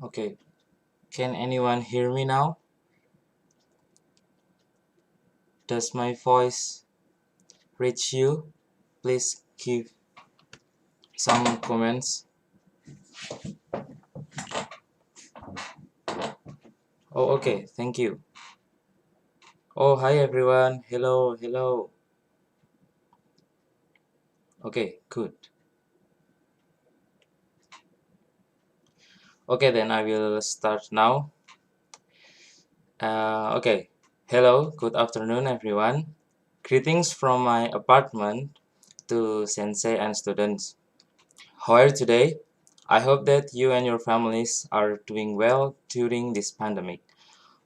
Okay, can anyone hear me now? Does my voice reach you? Please give some comments. Oh, okay, thank you. Oh, hi everyone. Hello, hello. Okay, good. Okay, then I will start now. Okay, hello, good afternoon everyone. Greetings from my apartment to sensei and students. How are you today? I hope that you and your families are doing well during this pandemic.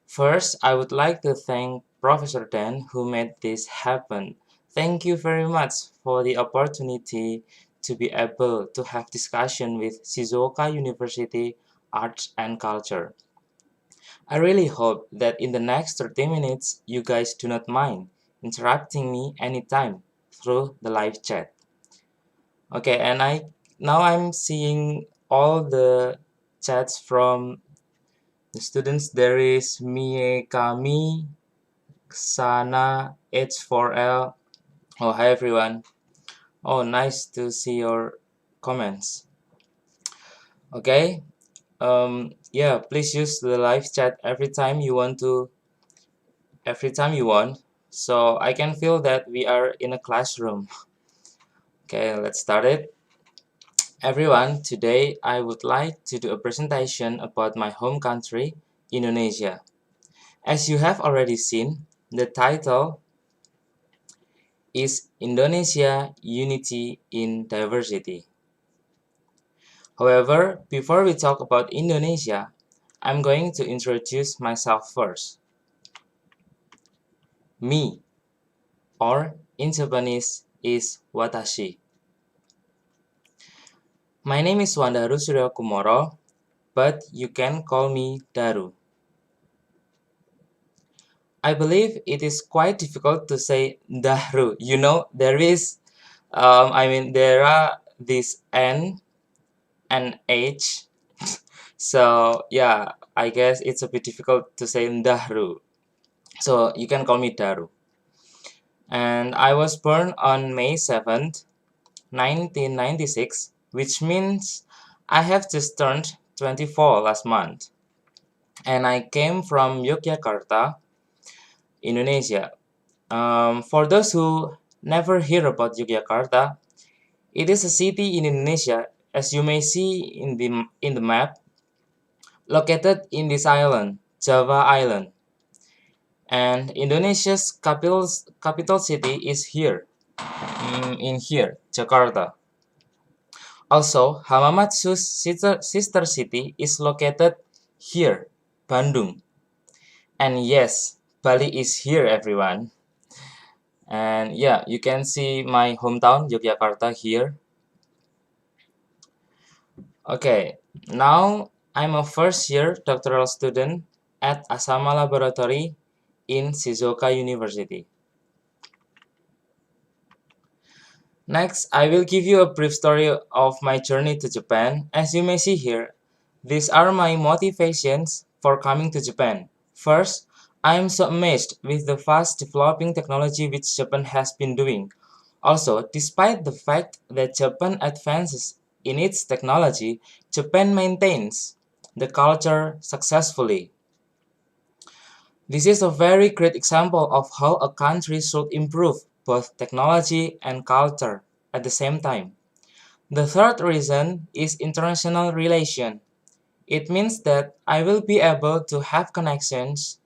First, I would like to thank Professor Dan who made this happen. Thank you very much for the opportunity to be able to have discussion with Shizuoka University Arts and Culture. I really hope that in the next 30 minutes you guys do not mind interrupting me anytime through the live chat. Okay, and now I'm seeing all the chats from the students. There is Mie Kami, Sana, H4L. Oh, hi everyone. Oh, nice to see your comments. Okay. Yeah, please use the live chat every time you want. So I can feel that we are in a classroom. Okay, let's start it. Everyone, today I would like to do a presentation about my home country, Indonesia. As you have already seen, the title is Indonesia Unity in Diversity. However, before we talk about Indonesia, I'm going to introduce myself first. Me, or in Japanese, is Watashi. My name is Swandahru Suryo Kumoro, but you can call me Daru. I believe it is quite difficult to say Dahru. You know, there are this N and H. So yeah, I guess it's a bit difficult to say Dahru. So you can call me Daru. And I was born on May 7th, 1996, which means I have just turned 24 last month. And I came from Yogyakarta, Indonesia. For those who never hear about Yogyakarta, it is a city in Indonesia, as you may see in the map, located in this island, Java Island. And Indonesia's capital city is here, in here, Jakarta. Also, Hamamatsu's sister city is located here, Bandung. And yes, Bali is here, everyone. And yeah, you can see my hometown, Yogyakarta, here. Okay, now I'm a first year doctoral student at Asama Laboratory in Shizuoka University. Next, I will give you a brief story of my journey to Japan. As you may see here, these are my motivations for coming to Japan. First, I am so amazed with the fast developing technology which Japan has been doing. Also, despite the fact that Japan advances in its technology, Japan maintains the culture successfully. This is a very great example of how a country should improve both technology and culture at the same time. The third reason is international relation. It means that I will be able to have connections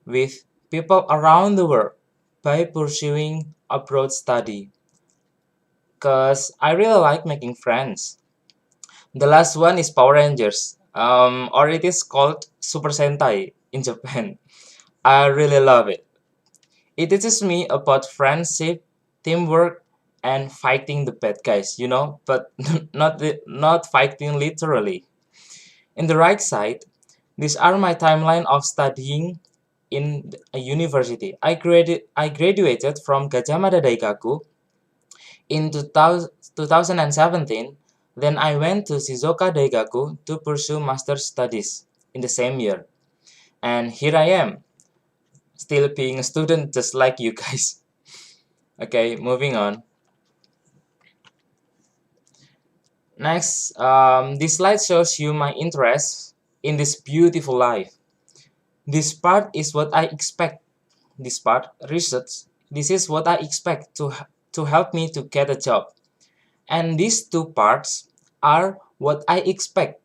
with people around the world by pursuing abroad study. Cause I really like making friends. The last one is Power Rangers, or it is called Super Sentai in Japan. I really love it. It teaches me about friendship, teamwork, and fighting the bad guys, but not fighting literally. In the right side, these are my timeline of studying in a university. I graduated from Gajah Mada Daigaku in 2017, Then I went to Shizuoka Daigaku to pursue master's studies in the same year. And here I am, still being a student just like you guys. Okay, moving on. Next, this slide shows you my interest in this beautiful life. This part is what I expect. This part, research, this is what I expect to help me to get a job. And these two parts are what I expect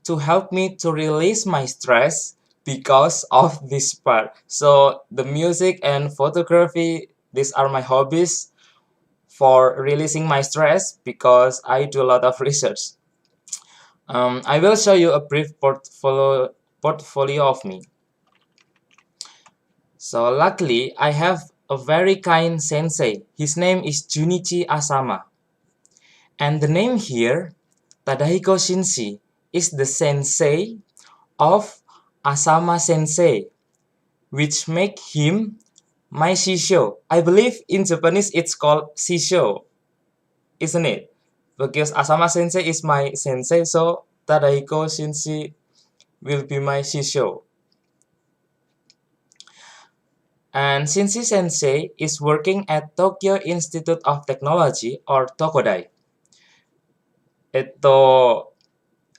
to help me to release my stress because of this part. So the music and photography, these are my hobbies for releasing my stress because I do a lot of research. I will show you a brief portfolio of me. So luckily, I have a very kind sensei. His name is Junichi Asama. And the name here, Tadahiko Shinshi, is the sensei of Asama Sensei, which make him my shisho. I believe in Japanese it's called shisho, isn't it? Because Asama Sensei is my sensei, so Tadahiko Shinshi will be my shisho. And Shinshi Sensei is working at Tokyo Institute of Technology or Tokodai.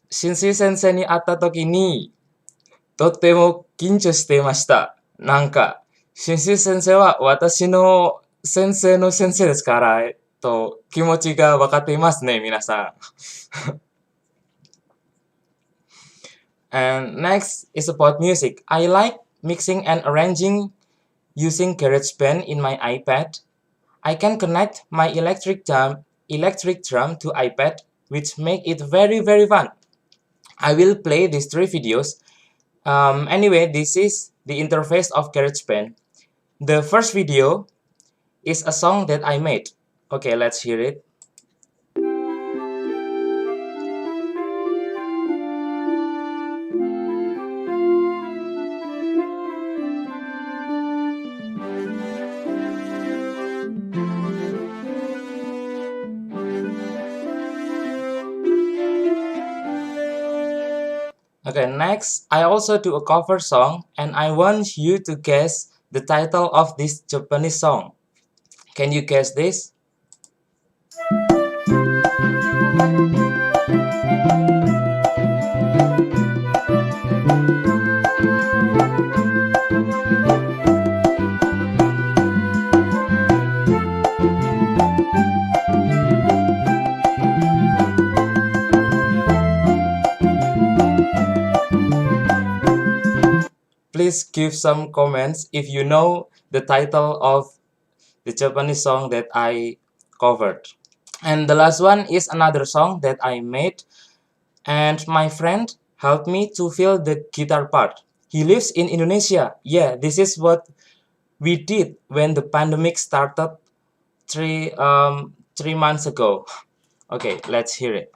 新水先生に会った時に、とっても緊張していました。なんか、新水先生は私の先生の先生ですから、気持ちが分かっていますね、皆さん。And next is about music. I like mixing and arranging using GarageBand in my iPad. I can connect my electric drum to iPad, which make it very fun. I will play these 3 videos. Anyway, this is the interface of GarageBand. The first video is a song that I made. Okay, let's hear it. Okay, next, I also do a cover song and I want you to guess the title of this Japanese song. Can you guess this? Please give some comments if you know the title of the Japanese song that I covered. And the last one is another song that I made and my friend helped me to fill the guitar part. He lives in Indonesia. Yeah, this is what we did when the pandemic started 3 months ago. Okay, let's hear it.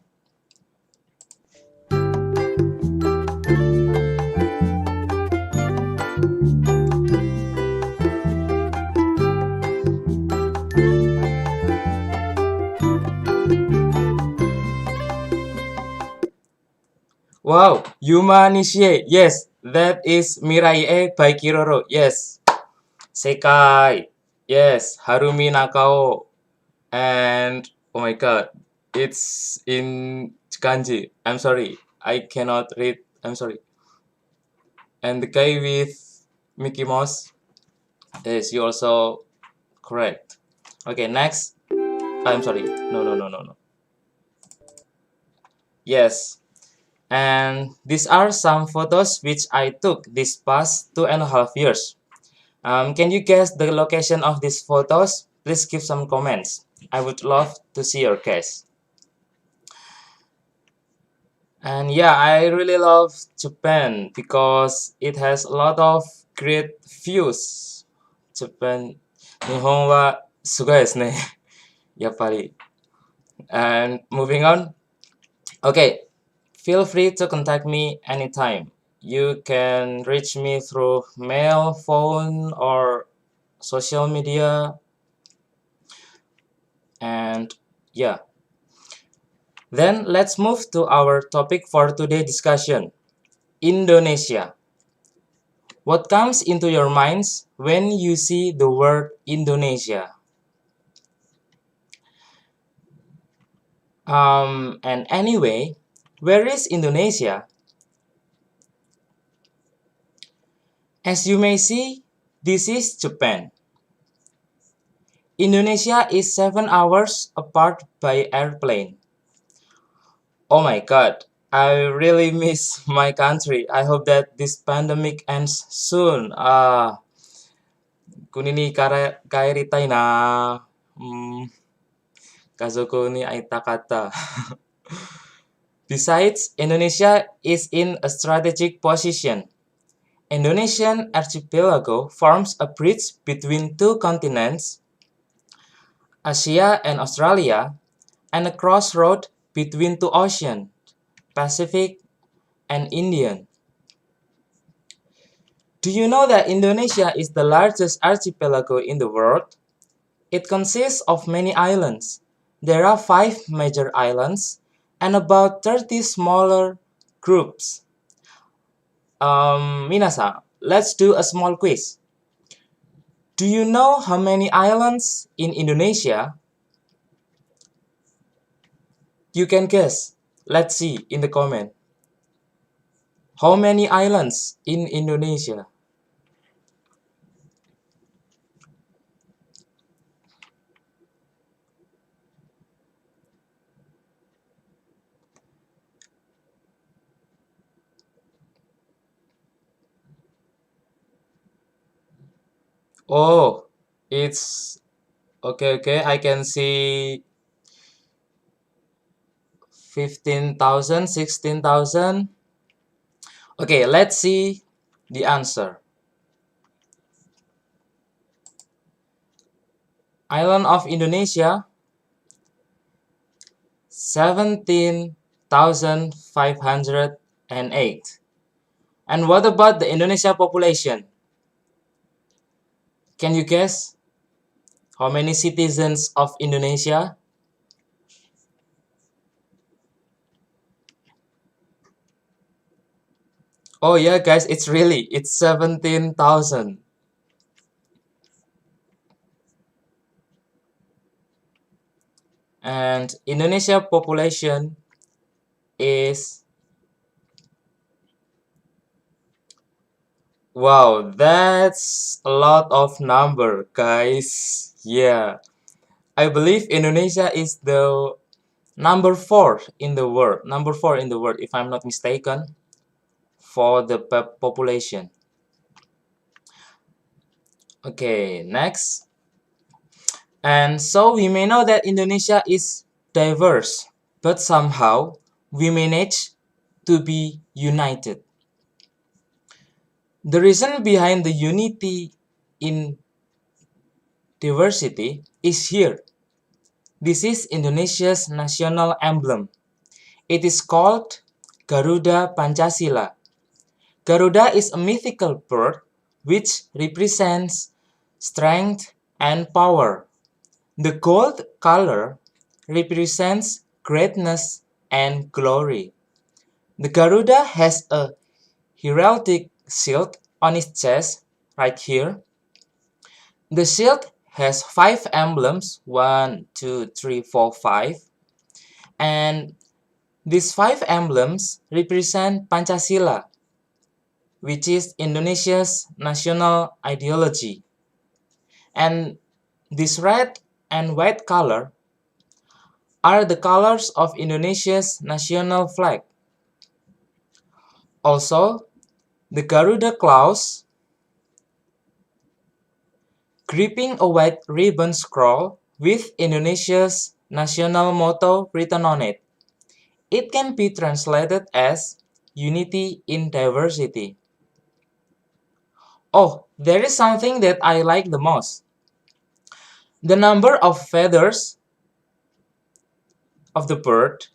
Wow, Yuma Nishie. Yes, that is Mirai by Kiroro. Yes. Sekai. Yes, Harumi Nakao. And oh my god, it's in kanji. I'm sorry, I cannot read. I'm sorry. And the guy with Mickey Mouse. Yes, you also correct. Okay, next. I'm sorry. No. Yes. And these are some photos which I took this past 2.5 years. Can you guess the location of these photos? Please give some comments. I would love to see your guess. And yeah, I really love Japan because it has a lot of great views. Japan, 日本はすごいですね。やっぱり。And moving on. Okay, feel free to contact me anytime. You can reach me through mail, phone, or social media. And yeah. Then let's move to our topic for today's discussion, Indonesia. What comes into your minds when you see the word Indonesia? And anyway, where is Indonesia? As you may see, this is Japan. Indonesia is 7 hours apart by airplane. Oh my god, I really miss my country. I hope that this pandemic ends soon. Kunini kaeritai na kazoko ni aita kata. Besides, Indonesia is in a strategic position. Indonesian archipelago forms a bridge between two continents, Asia and Australia, and a crossroad between two oceans, Pacific and Indian. Do you know that Indonesia is the largest archipelago in the world? It consists of many islands. There are 5 major islands and about 30 smaller groups. Minasan, let's do a small quiz. Do you know how many islands in Indonesia? You can guess. Let's see in the comment. How many islands in Indonesia? Oh, it's okay. I can see 15,000, 16,000. Okay, let's see the answer. Island of Indonesia, 17,508. And what about the Indonesia population? Can you guess how many citizens of Indonesia? Oh yeah, guys, it's 17,000. And Indonesia population is, wow, that's a lot of number, guys. Yeah, I believe Indonesia is the number 4 in the world. Number 4 in the world, if I'm not mistaken, for the population. Okay, next. And so we may know that Indonesia is diverse, but somehow we manage to be united. The reason behind the unity in diversity is here. This is Indonesia's national emblem. It is called Garuda Pancasila. Garuda is a mythical bird which represents strength and power. The gold color represents greatness and glory. The Garuda has a heraldic shield on its chest, right here. The shield has 5 emblems, 1, 2, 3, 4, 5. And these 5 emblems represent Pancasila, which is Indonesia's national ideology. And this red and white color are the colors of Indonesia's national flag. Also, the Garuda claws gripping a white ribbon scroll with Indonesia's national motto written on it. It can be translated as unity in diversity. Oh, there is something that I like the most. The number of feathers of the bird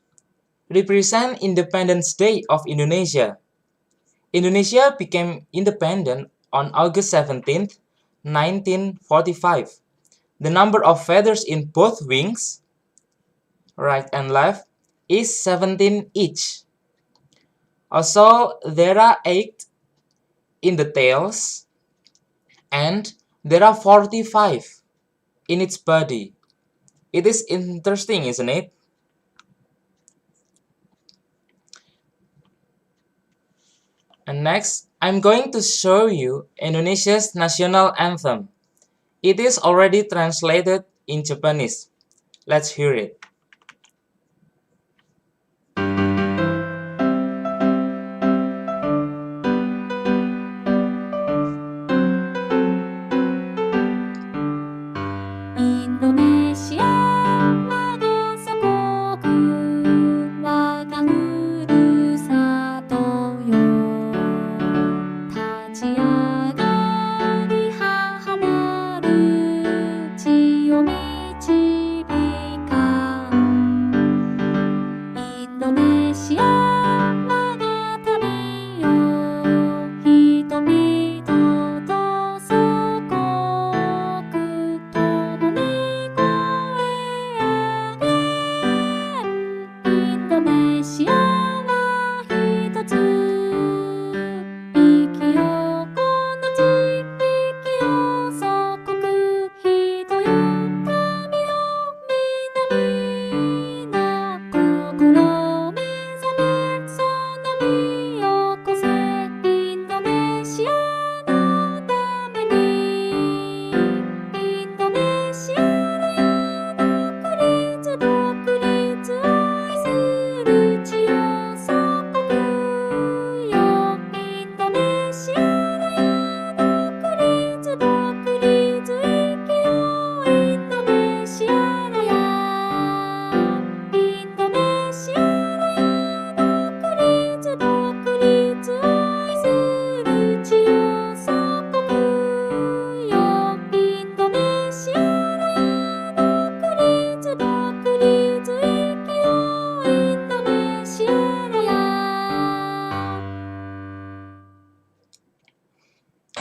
represent Independence Day of Indonesia. Indonesia became independent on August 17th, 1945. The number of feathers in both wings, right and left, is 17 each. Also, there are 8 in the tails, and there are 45 in its body. It is interesting, isn't it? And next, I'm going to show you Indonesia's national anthem. It is already translated in Japanese. Let's hear it.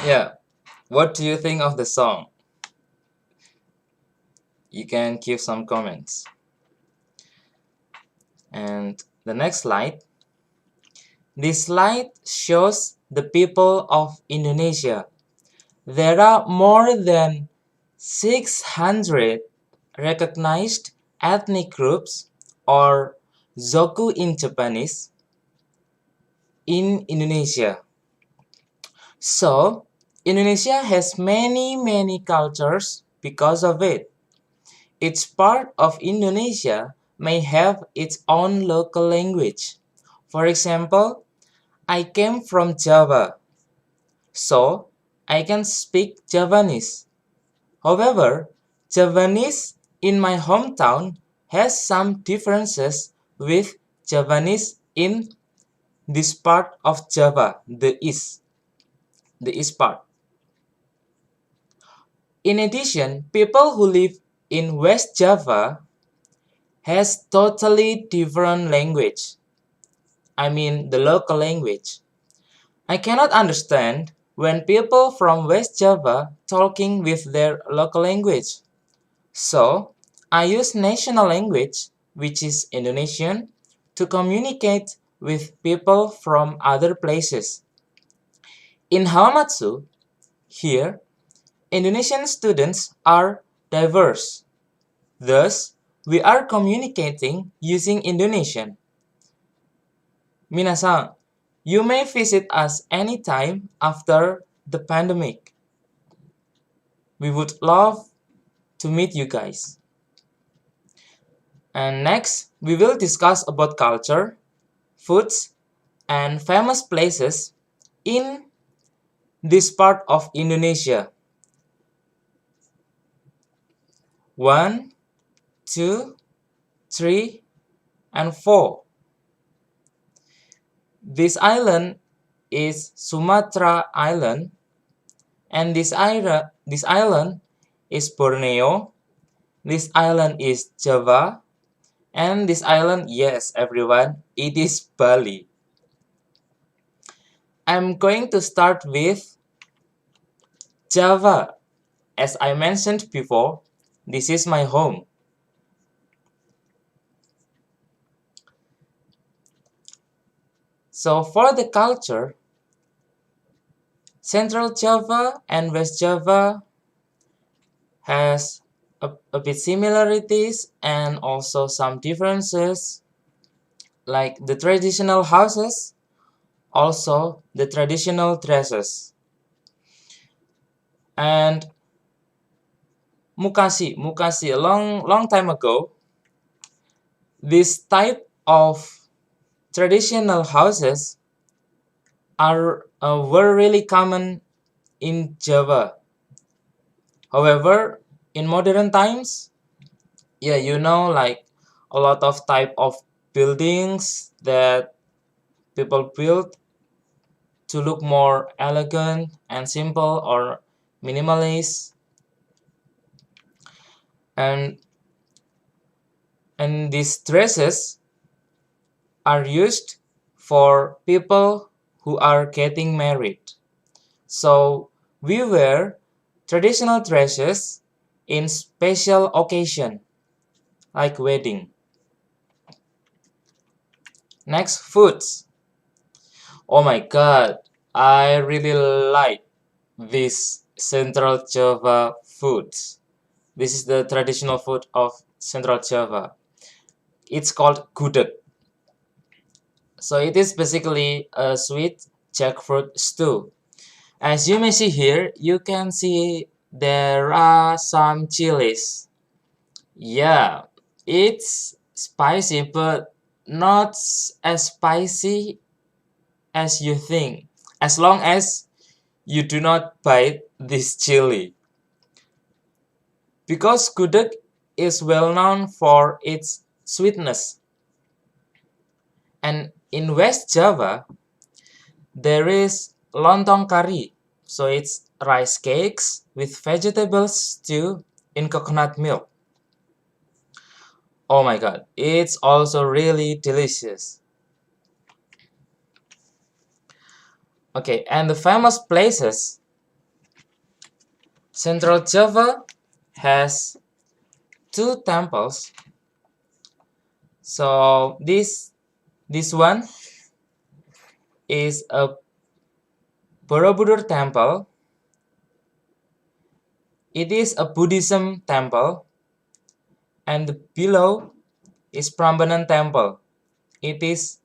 Yeah, what do you think of the song? You can give some comments. And the next slide. This slide shows the people of Indonesia. There are more than 600 recognized ethnic groups, or zoku in Japanese, in Indonesia. So, Indonesia has many cultures because of it. Each part of Indonesia may have its own local language. For example, I came from Java, so I can speak Javanese. However, Javanese in my hometown has some differences with Javanese in this part of Java, the east part. In addition, people who live in West Java has totally different language. I mean the local language. I cannot understand when people from West Java talking with their local language. So, I use national language, which is Indonesian, to communicate with people from other places. In Hamamatsu, here, Indonesian students are diverse. Thus, we are communicating using Indonesian. Minasan, you may visit us anytime after the pandemic. We would love to meet you guys. And next, we will discuss about culture, foods, and famous places in this part of Indonesia. 1, 2, 3, and 4. This island is Sumatra Island, and this island is Borneo. This island is Java, and this island, yes everyone, it is Bali. I'm going to start with Java. As I mentioned before, this is my home. So for the culture, Central Java and West Java has a bit similarities and also some differences, like the traditional houses, also the traditional dresses. And Mukasi, a long time ago, this type of traditional houses were really common in Java. However, in modern times, yeah, like a lot of type of buildings that people build to look more elegant and simple or minimalist, and these dresses are used for people who are getting married. So we wear traditional dresses in special occasion like wedding. Next, foods. Oh my god, I really like this Central Java foods. This is the traditional food of Central Java. It's called gudeg. So it is basically a sweet jackfruit stew. As you may see here, you can see there are some chilies. Yeah, it's spicy, but not as spicy as you think, as long as you do not bite this chili. Because gudeg is well known for its sweetness. And in West Java, there is lontong kari. So it's rice cakes with vegetable stew in coconut milk. Oh my god, it's also really delicious. Okay, and the famous places. Central Java has two temples. So this one is a Borobudur temple. It is a Buddhism temple, and below is Prambanan temple. It is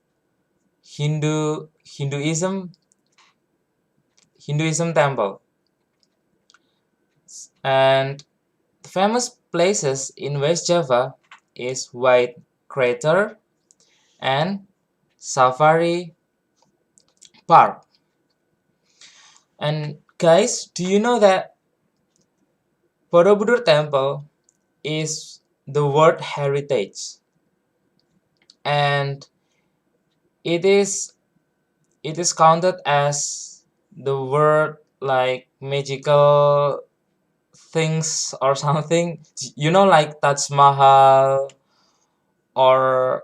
Hinduism temple. And the famous places in West Java is White Crater and Safari Park. And guys, do you know that Borobudur temple is the World Heritage, and it is counted as the world like magical things or something, like Taj Mahal or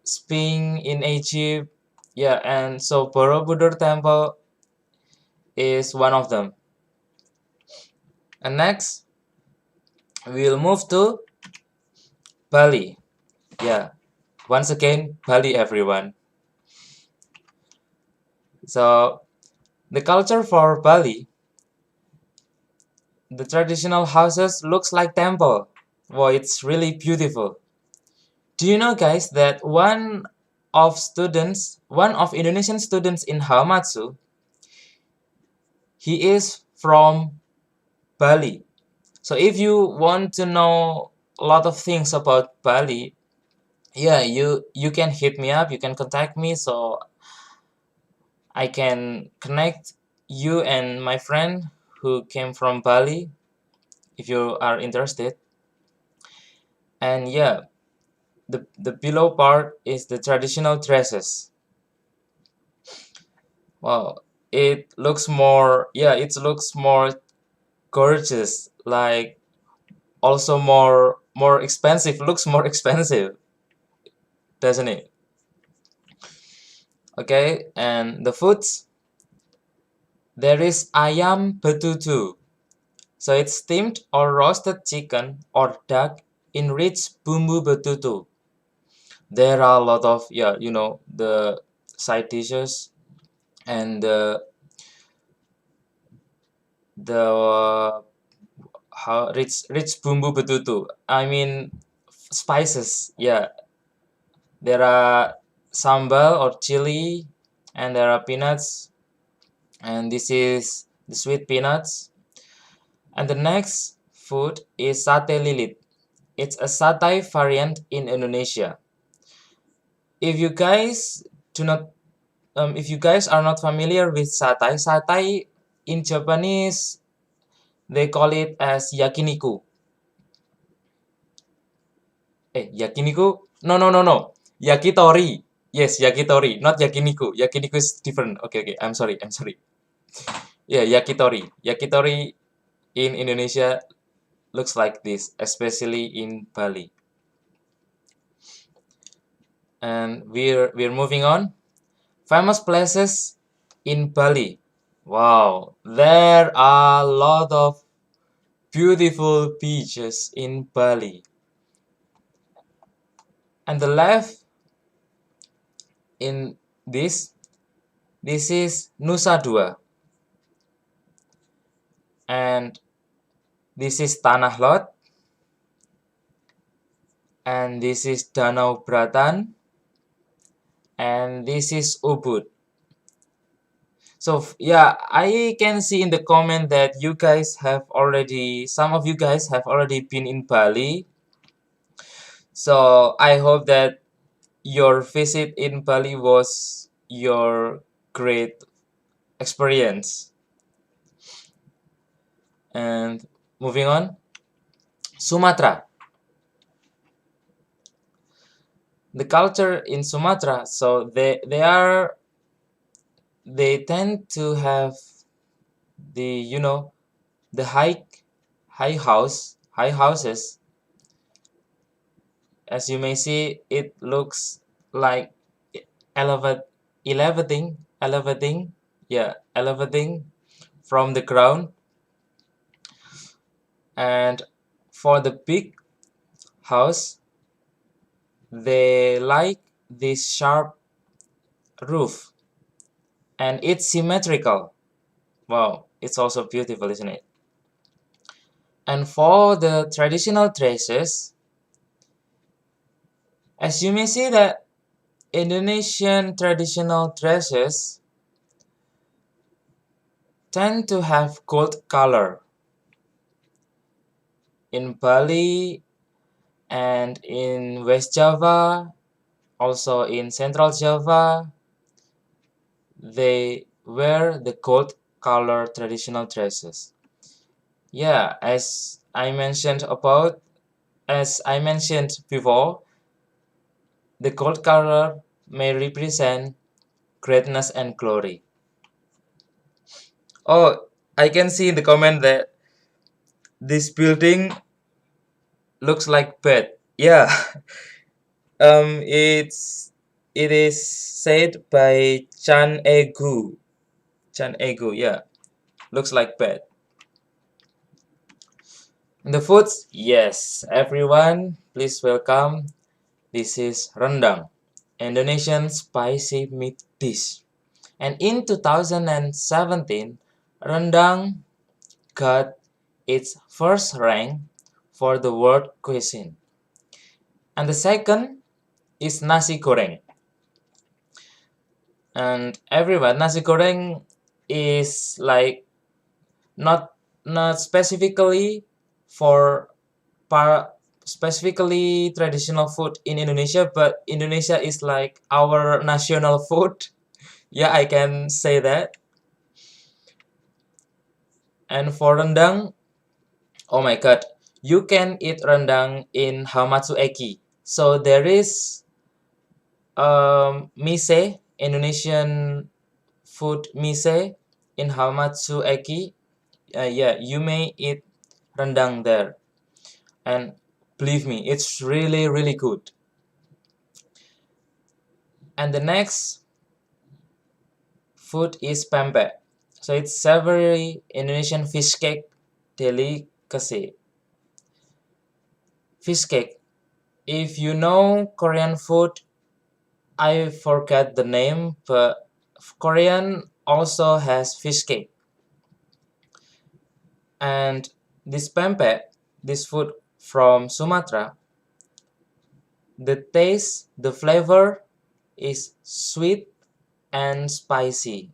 Sphinx in Egypt. Yeah, and so Borobudur temple is one of them. And next we'll move to Bali. Yeah, once again Bali, everyone. So the culture for Bali, the traditional houses looks like temple. Wow, it's really beautiful. Do you know, guys, that one of Indonesian students in Hamamatsu, he is from Bali. So if you want to know a lot of things about Bali, yeah, you can hit me up, you can contact me, so I can connect you and my friend who came from Bali if you are interested. And yeah, the below part is the traditional dresses. Wow, it looks more, yeah, it looks more gorgeous, like also more expensive, looks more expensive, doesn't it? Okay, and the foods, there is ayam betutu. So it's steamed or roasted chicken or duck in rich bumbu betutu. there are a lot of, yeah, you know, the side dishes and the how rich bumbu betutu. I mean spices. Yeah, there are sambal or chili, and there are peanuts, and this is the sweet peanuts. And the next food is sate lilit. It's a satay variant in Indonesia. If you guys do not, if you guys are not familiar with satay, satay in Japanese they call it as yakiniku. Yakiniku? No, no, no, no. Yakitori. Yes, yakitori, not yakiniku. Yakiniku is different. Okay, okay. I'm sorry. I'm sorry. Yeah, yakitori. Yakitori in Indonesia looks like this, especially in Bali. And we're moving on. Famous places in Bali. Wow, there are a lot of beautiful beaches in Bali. And the left in this is Nusa Dua, and this is Tanah Lot, and this is Danau Bratan, and this is Ubud. So yeah, I can see in the comment that you guys have already, some of you guys have already been in Bali. So I hope that your visit in Bali was your great experience. And moving on, Sumatra. The culture in Sumatra, so they tend to have the, you know, the high houses. As you may see, it looks like elevate elevating, yeah, elevating from the ground. And for the big house, they like this sharp roof, and it's symmetrical. Wow, it's also beautiful, isn't it? And for the traditional dresses, as you may see that Indonesian traditional dresses tend to have gold color. In Bali and in West Java, also in Central Java, they wear the gold color traditional dresses. Yeah, as I mentioned before, the gold color may represent greatness and glory. Oh, I can see in the comment that this building looks like bed. Yeah. It is said by Chan Egu. Chan Egu, yeah. Looks like bed. The foods, yes, everyone, please welcome. This is rendang, Indonesian spicy meat dish. And in 2017, rendang got its first rank for the world cuisine. And the second is nasi goreng. And everyone, nasi goreng is like not specifically for specifically traditional food in Indonesia, but Indonesia is like our national food. Yeah, I can say that. And for rendang, oh my god, you can eat rendang in Hamatsu Eki. So there is mise, Indonesian food mise in Hamatsu Eki. Yeah, you may eat rendang there. And believe me, it's really, really good. And the next food is pempek. So it's savory Indonesian fish cake delicacy. Fish cake. If you know Korean food, I forget the name, but Korean also has fish cake. And this pempek, this food from Sumatra, the taste, the flavor is sweet and spicy.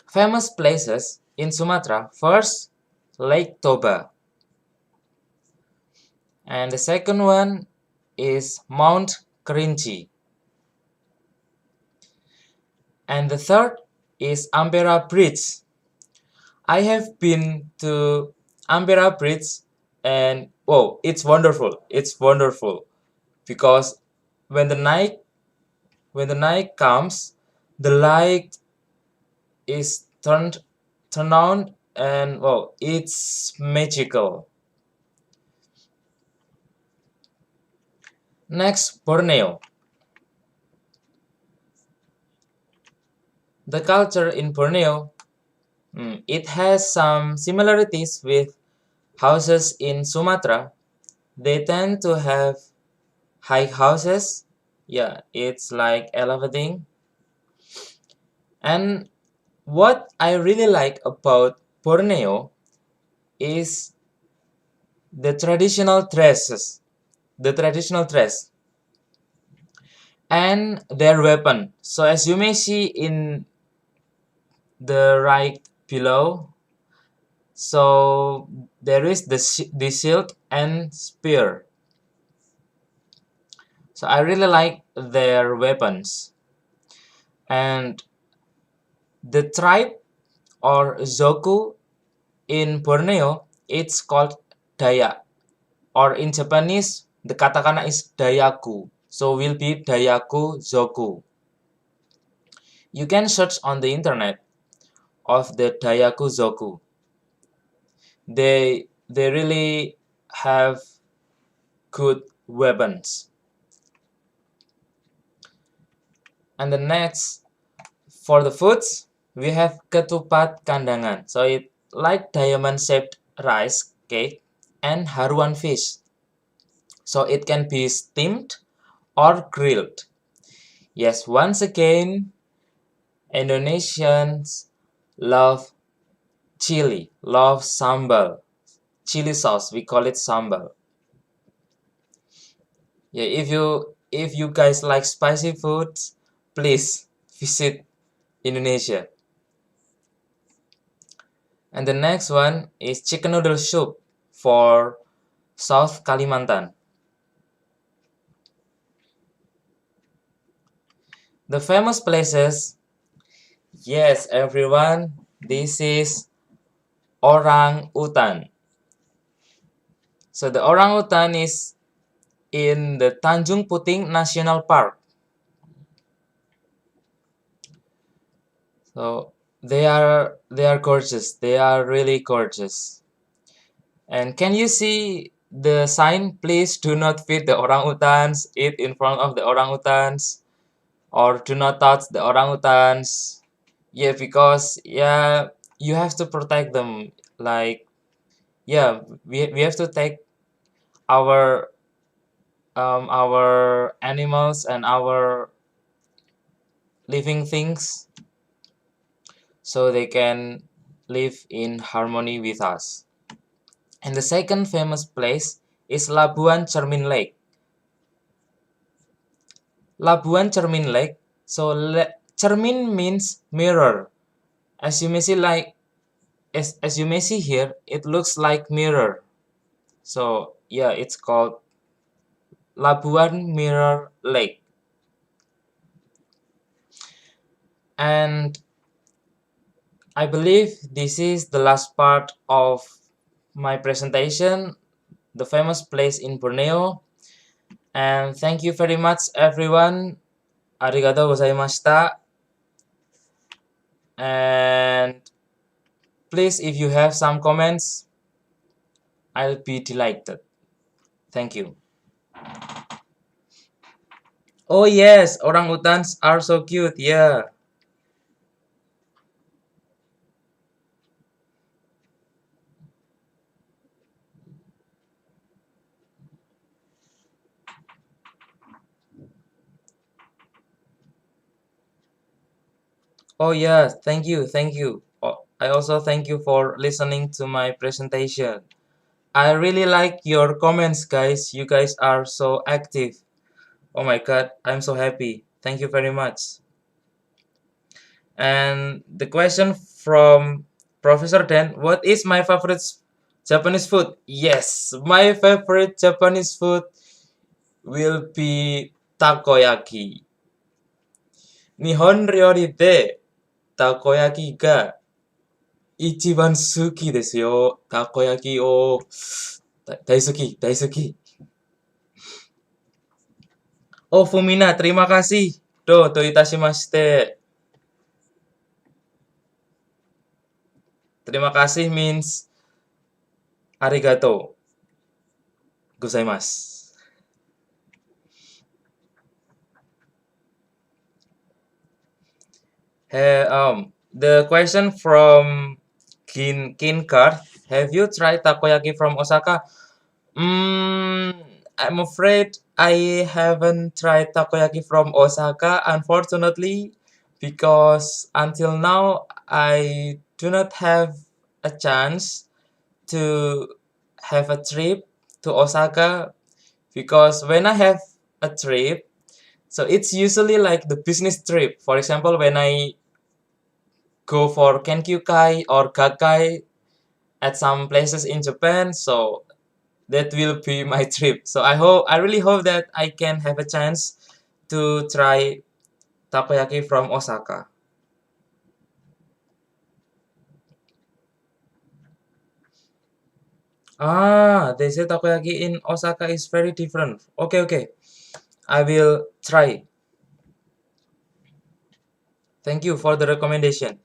Famous places in Sumatra, first, Lake Toba. And the second one is Mount Kerinci. And the third is Ampera Bridge. I have been to Ampera Bridge and whoa, it's wonderful. It's wonderful because when the night comes, the light is turned on and whoa, it's magical. Next, Borneo. The culture in Borneo, it has some similarities with houses in Sumatra. They tend to have high houses. Yeah, it's like elevating. And what I really like about Borneo is the traditional dresses, the traditional dress, and their weapon. So as you may see in the right below, so there is the shield and spear. So I really like their weapons. And the tribe or Zoku in Borneo, it's called Dayak. Or in Japanese, the katakana is Dayaku. So will be Dayaku Zoku. You can search on the internet of the Dayaku Zoku. They really have good weapons. And the next, for the foods, we have ketupat kandangan. So it like diamond-shaped rice cake and haruan fish. So it can be steamed or grilled. Yes, once again, Indonesians love chili, love sambal, chili sauce. We call it sambal. Yeah, if you guys like spicy foods, please visit Indonesia. And the next one is chicken noodle soup for South Kalimantan. The famous places, yes, everyone, this is orang utan. So the orang utan is in the Tanjung Puting National Park. So they are gorgeous. They are really gorgeous. And can you see the sign? Please do not feed the orangutans. Eat in front of the orangutans, or do not touch the orangutans. Yeah, because yeah, you have to protect them. Like yeah, we have to take our our animals and our living things so they can live in harmony with us. And the second famous place is Labuan Cermin Lake. Labuan Cermin Lake. So Cermin means mirror. As you may see, like as you may see here, it looks like mirror. So yeah, it's called Labuan Mirror Lake. And I believe this is the last part of my presentation, the famous place in Borneo. And thank you very much, everyone. Arigato gozaimashita. And please, if you have some comments, I'll be delighted. Thank you. Oh yes, orangutans are so cute. Yeah. Oh yeah, thank you. Oh, I also thank you for listening to my presentation. I really like your comments, guys. You guys are so active. Oh my god, I'm so happy. Thank you very much. And the question from Professor Dan, what is my favorite Japanese food? Yes, my favorite Japanese food will be takoyaki. Nihon ryori de takoyaki ga ichiban suki desu yo. Takoyaki o daisuki, daisuki. Oh, Fumina, terima kasih. Do itashimashite. Terima kasih means arigato gozaimasu. Hey, the question from Kin Card. Have you tried takoyaki from Osaka? Mm, I'm afraid I haven't tried takoyaki from Osaka, unfortunately, because until now I do not have a chance to have a trip to Osaka, because when I have a trip, so it's usually like the business trip. For example, when I go for Kenkyukai or Gakai at some places in Japan, so that will be my trip. So I really hope that I can have a chance to try takoyaki from Osaka. Ah, they say takoyaki in Osaka is very different. Okay, okay. I will try. Thank you for the recommendation.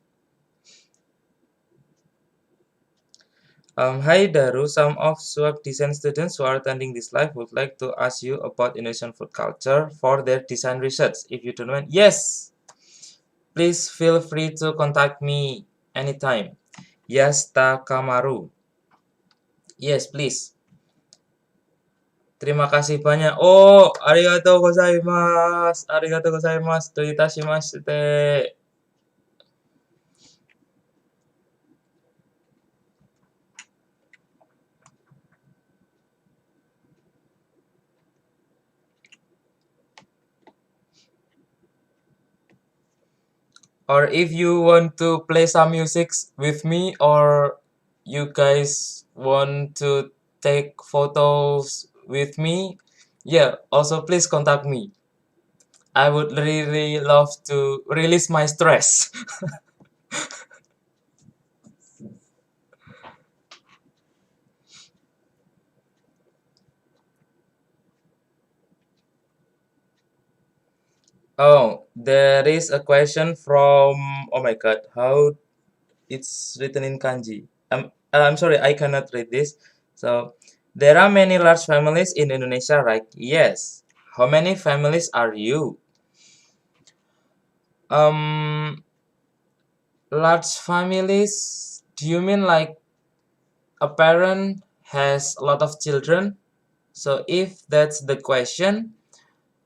Hi Daru, some of swag design students who are attending this live would like to ask you about Indonesian food culture for their design research. If you don't mind, yes, please feel free to contact me anytime. Yes, Takamaru. Yes, please. Terima kasih banyak. Oh, arigatou gozaimasu. Arigatou gozaimasu. Do itashimashite. Or if you want to play some music with me, or you guys want to take photos with me, yeah, also please contact me. I would really love to release my stress. Oh, there is a question from, oh my god, how it's written in kanji. I'm sorry, I cannot read this. So, there are many large families in Indonesia, right? Yes. How many families are you? Um, Large families, do you mean like a parent has a lot of children? So if that's the question,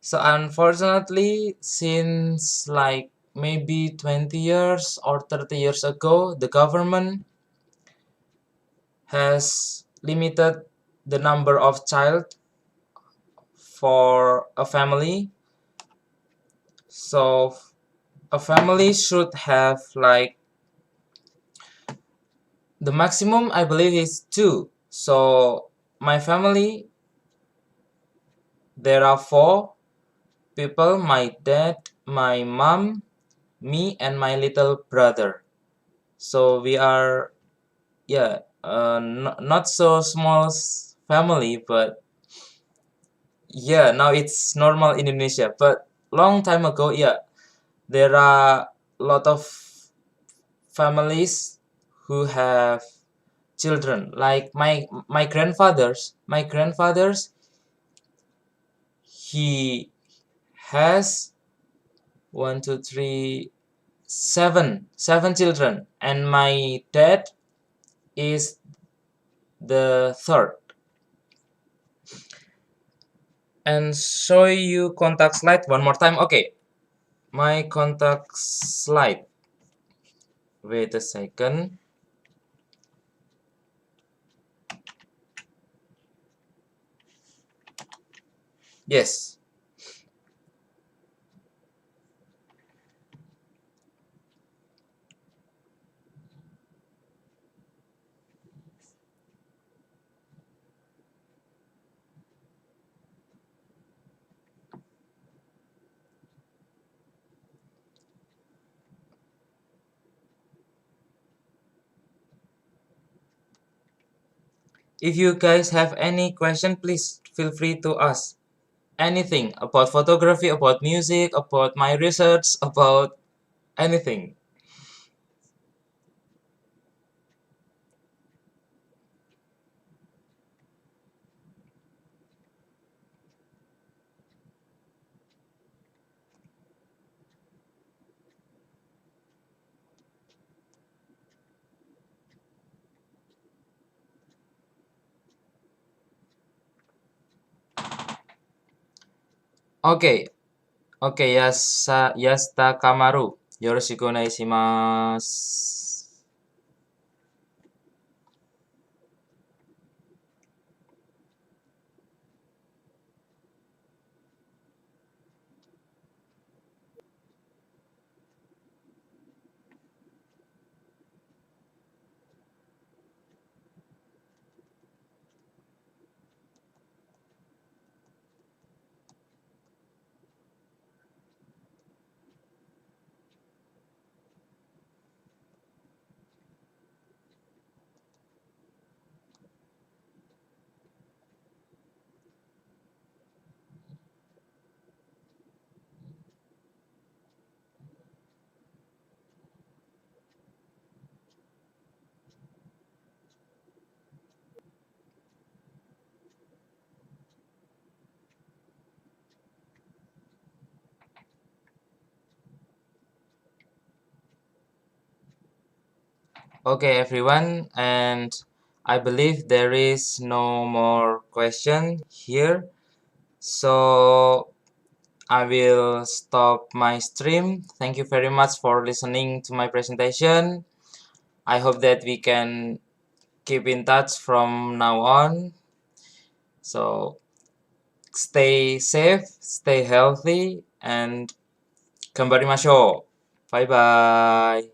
so unfortunately, since like maybe 20 years or 30 years ago, the government has limited the number of child for a family. So a family should have like the maximum, I believe, is two. So my family, there are four people: my dad, my mom, me, and my little brother. So we are, yeah, not so small family, but yeah, now it's normal in Indonesia. But long time ago, yeah, there are a lot of families who have children. Like my grandfathers, he has one, two, three, seven children, and my dad is the third. And show you contact slide one more time. Okay, my contact slide. Wait a second. Yes. If you guys have any question, please feel free to ask anything about photography, about music, about my research, about anything. Okay, okay, Yasta Kamaru. Yoroshiku onegaishimasu. Okay, everyone, and I believe there is no more question here. So I will stop my stream. Thank you very much for listening to my presentation. I hope that we can keep in touch from now on. So stay safe, stay healthy, and 頑張りましょう。バイバイ。